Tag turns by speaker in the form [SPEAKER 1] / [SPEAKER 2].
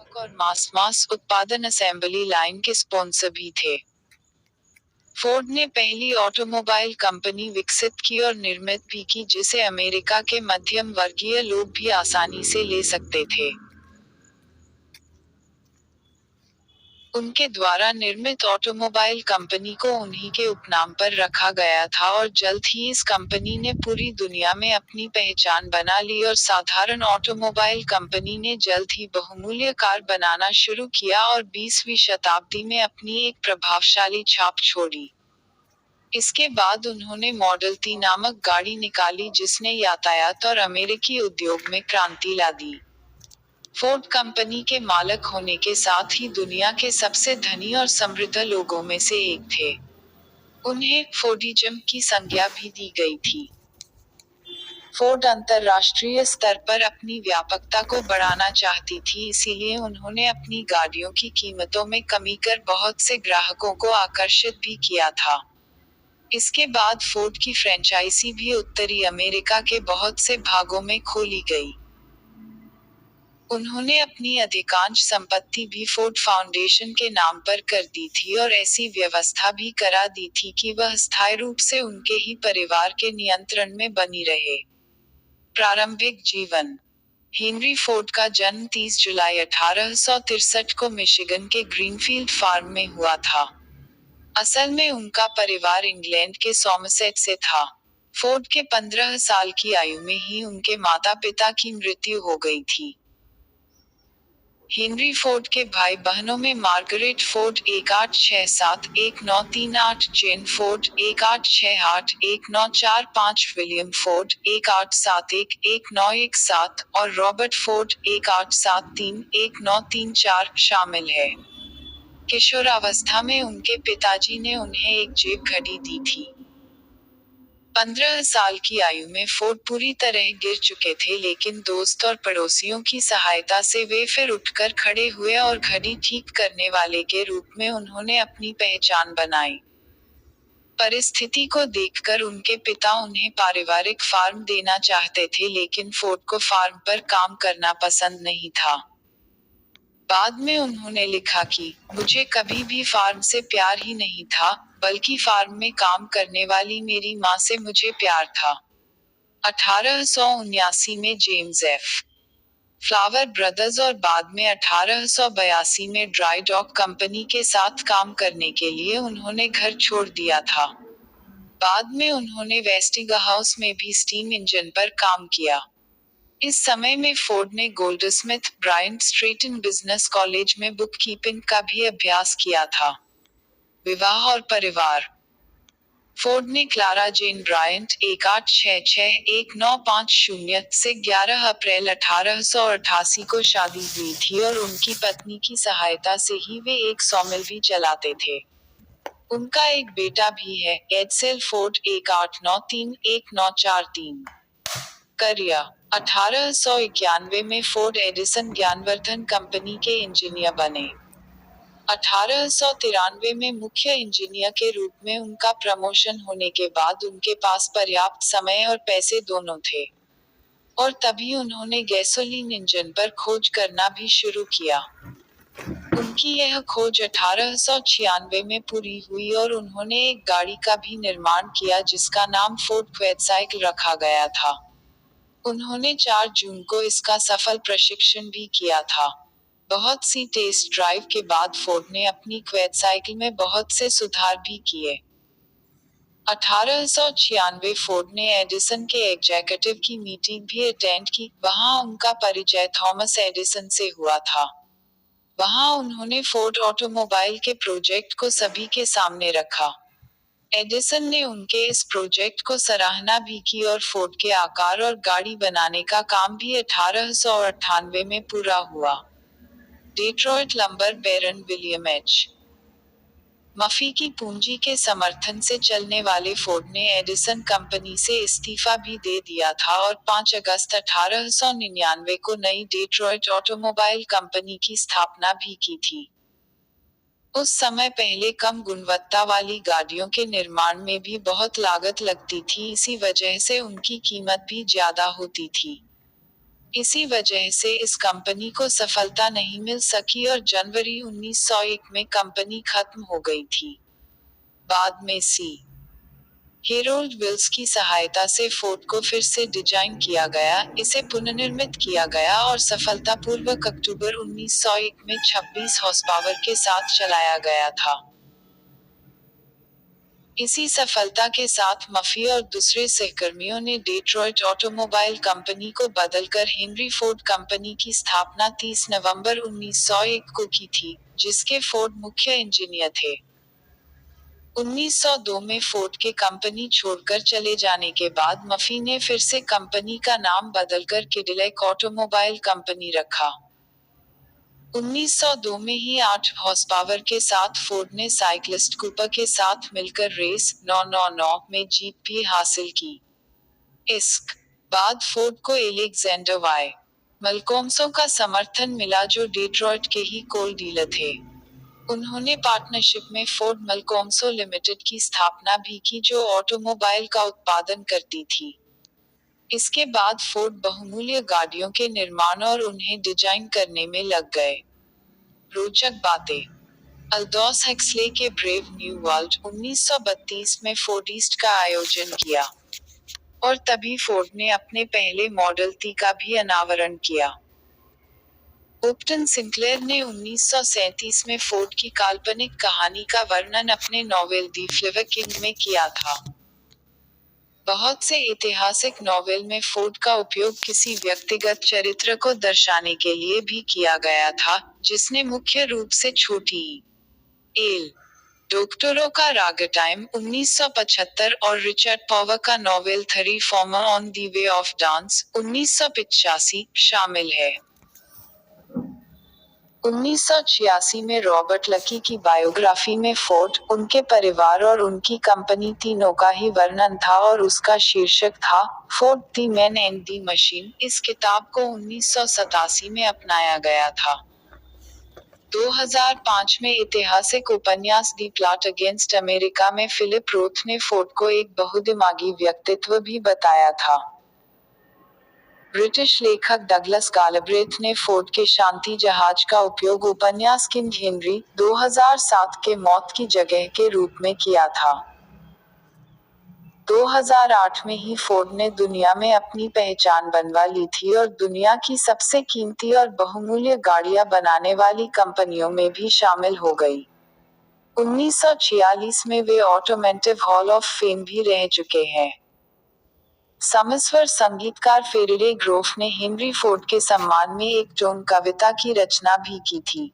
[SPEAKER 1] निर्मातात्मक और मास उत्पादन assembly line के स्पॉन्सर भी थे। फोर्ड ने पहली ऑटोमोबाइल कंपनी विकसित की और निर्मित भी की जिसे अमेरिका के मध्यम वर्गीय लोग भी आसानी से ले सकते थे। उनके द्वारा निर्मित ऑटोमोबाइल कंपनी को उन्हीं के उपनाम पर रखा गया था और जल्द ही इस कंपनी ने पूरी दुनिया में अपनी पहचान बना ली और साधारण ऑटोमोबाइल कंपनी ने जल्द ही बहुमूल्य कार बनाना शुरू किया और 20वीं शताब्दी में अपनी एक प्रभावशाली छाप छोड़ी। इसके बाद उन्होंने मॉडल टी नामक गाड़ी निकाली जिसने यातायात और अमेरिकी उद्योग में क्रांति ला दी। फोर्ड कंपनी के मालिक होने के साथ ही दुनिया के सबसे धनी और समृद्ध लोगों में से एक थे। उन्हें फोर्डिज्म की संज्ञा भी दी गई थी। फोर्ड अंतर्राष्ट्रीय स्तर पर अपनी व्यापकता को बढ़ाना चाहती थी, इसीलिए उन्होंने अपनी गाड़ियों की कीमतों में कमी कर बहुत से ग्राहकों को आकर्षित भी किया था। इसके बाद फोर्ड की फ्रेंचाइजी भी उत्तरी अमेरिका के बहुत से भागों में खोली गई। उन्होंने अपनी अधिकांश संपत्ति भी फोर्ड फाउंडेशन के नाम पर कर दी थी और ऐसी व्यवस्था भी करा दी थी कि वह स्थायी रूप से उनके ही परिवार के नियंत्रण में बनी रहे। प्रारंभिक जीवन। हेनरी फोर्ड का जन्म 30 जुलाई 1863 को मिशिगन के ग्रीनफील्ड फार्म में हुआ था। असल में उनका परिवार इंग्लैंड के सॉमरसेट से था। फोर्ड के 15 साल की आयु में ही उनके माता पिता की मृत्यु हो गई थी। हेनरी फोर्ड के भाई बहनों में मार्गरेट फोर्ड 1867-1938, जेन फोर्ड 1868-1945, विलियम फोर्ड 1871-1917 और रॉबर्ट फोर्ड 1873-1934 शामिल है। किशोरावस्था में उनके पिताजी ने उन्हें एक जेब घड़ी दी थी। 15 साल की आयु में फोर्ड पूरी तरह गिर चुके थे, लेकिन दोस्त और पड़ोसियों की सहायता से वे फिर उठकर खड़े हुए और घड़ी ठीक करने वाले के रूप में उन्होंने अपनी पहचान बनाई। परिस्थिति को देखकर उनके पिता उन्हें पारिवारिक फार्म देना चाहते थे, लेकिन फोर्ड को फार्म पर काम करना पसंद नहीं था। बाद में उन्होंने लिखा कि मुझे कभी भी फार्म से प्यार ही नहीं था, बल्कि फार्म में काम करने वाली मेरी माँ से मुझे प्यार था। 1879 में जेम्स एफ. फ्लावर ब्रदर्स और बाद में 1882 में ड्राई डॉक कंपनी के साथ काम करने के लिए उन्होंने घर छोड़ दिया था। बाद में उन्होंने वेस्टिंगहाउस में भी स्टीम इंजन पर काम किया। इस समय में फोर्ड ने Goldsmith Bryant Stratton business college में बुककीपिंग का भी अभ्यास किया था। विवाह और परिवार। फोर्ड ने क्लारा जेन ब्रायंट 1866-1950 से 11 अप्रैल 1888 को शादी हुई थी और उनकी पत्नी की सहायता से ही वे एक सॉमिल भी चलाते थे। उनका एक बेटा भी है, एडसेल फोर्ड 1893-1943। करियर। 1891 में फोर्ड एडिसन ज्ञानवर्धन कंपनी के इंजीनियर बने। 1893 में मुख्य इंजीनियर के रूप में उनका प्रमोशन होने के बाद उनके पास पर्याप्त समय और पैसे दोनों थे, और तभी उन्होंने गैसोलीन इंजन पर खोज करना भी शुरू किया। उनकी यह खोज 1896 में पूरी हुई और उन्होंने एक गाड़ी का भी निर्माण किया जिसका नाम फोर्ड क्वेडसाइकिल रखा गया था। उन्होंने 4 जून को इसका सफल प्रशिक्षण भी किया था। बहुत सी टेस्ट ड्राइव के बाद फोर्ड ने अपनी क्वेडसाइकिल में बहुत से सुधार भी किए। 1896 फोर्ड ने एडिसन के एग्जीक्यूटिव की मीटिंग भी अटेंड की, वहां उनका परिचय थॉमस एडिसन से हुआ था। वहां उन्होंने फोर्ड ऑटोमोबाइल के प्रोजेक्ट को सभी के सामने रखा। एडिसन ने उनके इस प्रोजेक्ट को सराहना भी की और फोर्ड के आकार और गाड़ी बनाने का काम भी 1898 में पूरा हुआ। डेट्रॉयट लंबर बैरन विलियम एच. मफी की पूंजी के समर्थन से चलने वाले फोर्ड ने एडिसन कंपनी से इस्तीफा भी दे दिया था और 5 अगस्त 1899 को नई डेट्रॉयट ऑटोमोबाइल कंपनी की स्थापना भी की थी। उस समय पहले कम गुणवत्ता वाली गाड़ियों के निर्माण में भी बहुत लागत लगती थी, इसी वजह से उनकी कीमत भी ज्यादा होती थी। इसी वजह से इस कंपनी को सफलता नहीं मिल सकी और जनवरी 1901 में कंपनी खत्म हो गई थी। बाद में सी हेरोल्ड विल्स की सहायता से फोर्ड को फिर से डिजाइन किया गया, इसे पुनर्निर्मित किया गया और सफलतापूर्वक अक्टूबर 1901 में 26 हॉर्स पावर के साथ चलाया गया था। इसी सफलता के साथ मफी और दूसरे सहकर्मियों ने डेट्रॉयट ऑटोमोबाइल कंपनी को बदलकर हेनरी फोर्ड कंपनी की स्थापना 30 नवंबर 1901 को की थी, जिसके फोर्ड मुख्य इंजीनियर थे। 1902 में फोर्ड के कंपनी छोड़कर चले जाने के बाद मफी ने फिर से कंपनी का नाम बदलकर कैडिलैक ऑटोमोबाइल कंपनी रखा। 1902 में ही 8 हॉर्स पावर के साथ फोर्ड ने साइक्लिस्ट कूपर के साथ मिलकर रेस 999 में जीत भी हासिल की। इसके बाद फोर्ड को एलेक्जेंडर वाई मलकोम्सो का समर्थन मिला, जो डेट्रॉयट के ही कोल डीलर थे। उन्होंने पार्टनरशिप में फोर्ड मलकोम्सो लिमिटेड की स्थापना भी की, जो ऑटोमोबाइल का उत्पादन करती थी। इसके बाद फोर्ड बहुमूल्य गाड़ियों के निर्माण और उन्हें डिजाइन करने में लग गए। रोचक बातें। अल्दोस हक्सले के ब्रेव न्यू वर्ल्ड 1932 में फोर्ड ईस्ट का आयोजन किया, और तभी फोर्ड ने अपने पहले मॉडल टी का भी अनावरण किया। उपटन सिंक्लेयर ने 1937 में फोर्ड की काल्पनिक कहानी का वर्णन अपने नॉवेल दी फ्लेवर किंग में किया था। बहुत से ऐतिहासिक नॉवेल में फोर्ड का उपयोग किसी व्यक्तिगत चरित्र को दर्शाने के लिए भी किया गया था, जिसने मुख्य रूप से छोटी एल डॉक्टरों का रागटाइम 1975 और रिचर्ड पॉवर का novel the reformer on the way of dance 1985 शामिल है। 1986 में रॉबर्ट लकी की बायोग्राफी में फोर्ड, उनके परिवार और उनकी कंपनी तीनों का ही वर्णन था और उसका शीर्षक था Ford the man and the machine. इस किताब को 1987 में अपनाया गया था। 2005 में ऐतिहासिक उपन्यास द प्लॉट अगेंस्ट अमेरिका में फिलिप रोथ ने फोर्ड को एक बहुदिमागी व्यक्तित्व भी बताया था। ब्रिटिश लेखक डगलस गालब्रेथ ने फोर्ड के शांति जहाज का उपयोग उपन्यास किंग हेनरी 2007 के मौत की जगह के रूप में किया था। 2008 में ही फोर्ड ने दुनिया में अपनी पहचान बनवा ली थी और दुनिया की सबसे कीमती और बहुमूल्य गाड़ियां बनाने वाली कंपनियों में भी शामिल हो गई। 1946 में वे ऑटोमोटिव हॉल ऑफ फेम भी रह चुके हैं। समस्वर संगीतकार फेरेडे ग्रोफ ने हेनरी फोर्ड के सम्मान में एक टोन कविता की रचना भी की थी।